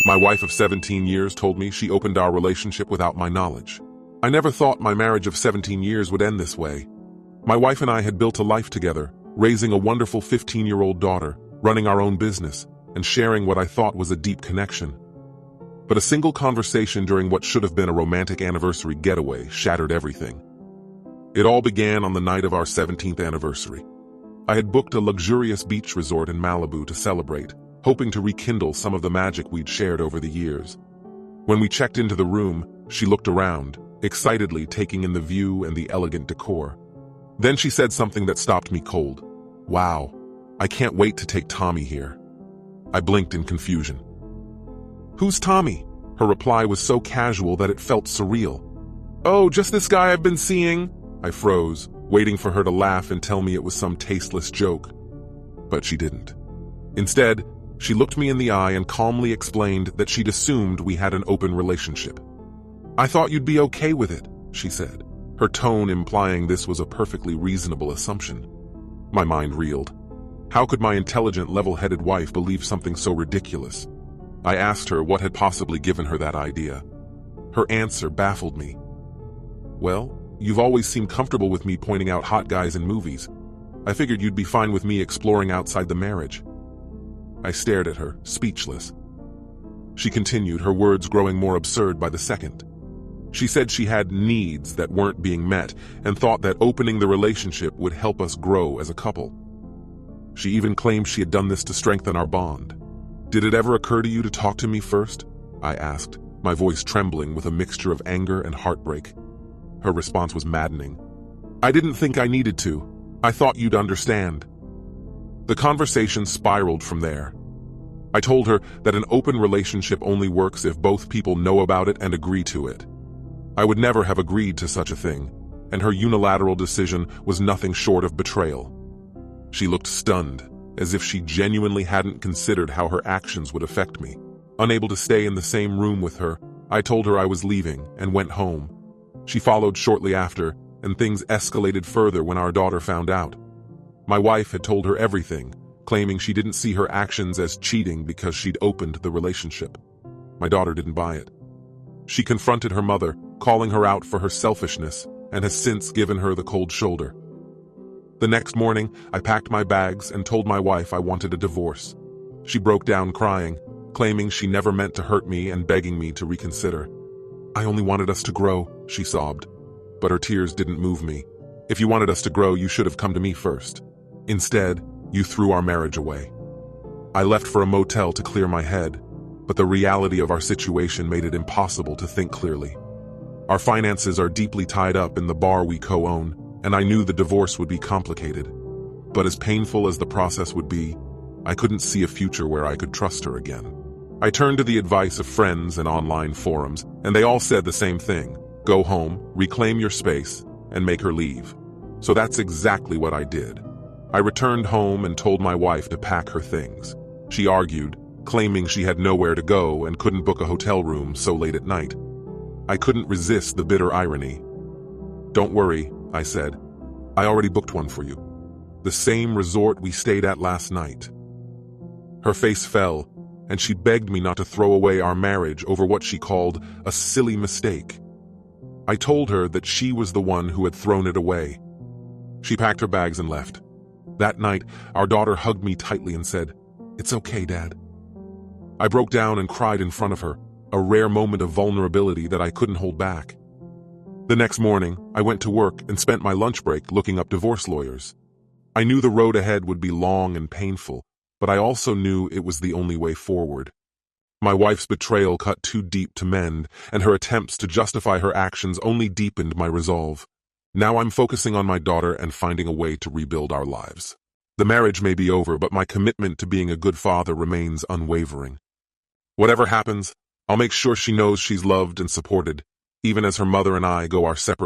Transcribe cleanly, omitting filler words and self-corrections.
My wife of 17 years told me she opened our relationship without my knowledge. I never thought my marriage of 17 years would end this way. My wife and I had built a life together, raising a wonderful 15-year-old daughter, running our own business, and sharing what I thought was a deep connection. But a single conversation during what should have been a romantic anniversary getaway shattered everything. It all began on the night of our 17th anniversary. I had booked a luxurious beach resort in Malibu to celebrate, hoping to rekindle some of the magic we'd shared over the years. When we checked into the room, she looked around, excitedly taking in the view and the elegant decor. Then she said something that stopped me cold. "Wow, I can't wait to take Tommy here." I blinked in confusion. "Who's Tommy?" Her reply was so casual that it felt surreal. "Oh, just this guy I've been seeing." I froze, waiting for her to laugh and tell me it was some tasteless joke. But she didn't. Instead, she looked me in the eye and calmly explained that she'd assumed we had an open relationship. "I thought you'd be okay with it," she said, her tone implying this was a perfectly reasonable assumption. My mind reeled. How could my intelligent, level-headed wife believe something so ridiculous? I asked her what had possibly given her that idea. Her answer baffled me. "Well, you've always seemed comfortable with me pointing out hot guys in movies. I figured you'd be fine with me exploring outside the marriage." I stared at her, speechless. She continued, her words growing more absurd by the second. She said she had needs that weren't being met and thought that opening the relationship would help us grow as a couple. She even claimed she had done this to strengthen our bond. "Did it ever occur to you to talk to me first?" I asked, my voice trembling with a mixture of anger and heartbreak. Her response was maddening. "I didn't think I needed to. I thought you'd understand." The conversation spiraled from there. I told her that an open relationship only works if both people know about it and agree to it. I would never have agreed to such a thing, and her unilateral decision was nothing short of betrayal. She looked stunned, as if she genuinely hadn't considered how her actions would affect me. Unable to stay in the same room with her, I told her I was leaving and went home. She followed shortly after, and things escalated further when our daughter found out. My wife had told her everything, claiming she didn't see her actions as cheating because she'd opened the relationship. My daughter didn't buy it. She confronted her mother, calling her out for her selfishness, and has since given her the cold shoulder. The next morning, I packed my bags and told my wife I wanted a divorce. She broke down crying, claiming she never meant to hurt me and begging me to reconsider. "I only wanted us to grow," she sobbed. But her tears didn't move me. "If you wanted us to grow, you should have come to me first. Instead, you threw our marriage away." I left for a motel to clear my head, but the reality of our situation made it impossible to think clearly. Our finances are deeply tied up in the bar we co-own, and I knew the divorce would be complicated. But as painful as the process would be, I couldn't see a future where I could trust her again. I turned to the advice of friends and online forums, and they all said the same thing: go home, reclaim your space, and make her leave. So that's exactly what I did. I returned home and told my wife to pack her things. She argued, claiming she had nowhere to go and couldn't book a hotel room so late at night. I couldn't resist the bitter irony. "Don't worry," I said. "I already booked one for you. The same resort we stayed at last night." Her face fell, and she begged me not to throw away our marriage over what she called a silly mistake. I told her that she was the one who had thrown it away. She packed her bags and left. That night, our daughter hugged me tightly and said, "It's okay, Dad." I broke down and cried in front of her, a rare moment of vulnerability that I couldn't hold back. The next morning, I went to work and spent my lunch break looking up divorce lawyers. I knew the road ahead would be long and painful, but I also knew it was the only way forward. My wife's betrayal cut too deep to mend, and her attempts to justify her actions only deepened my resolve. Now I'm focusing on my daughter and finding a way to rebuild our lives. The marriage may be over, but my commitment to being a good father remains unwavering. Whatever happens, I'll make sure she knows she's loved and supported, even as her mother and I go our separate ways.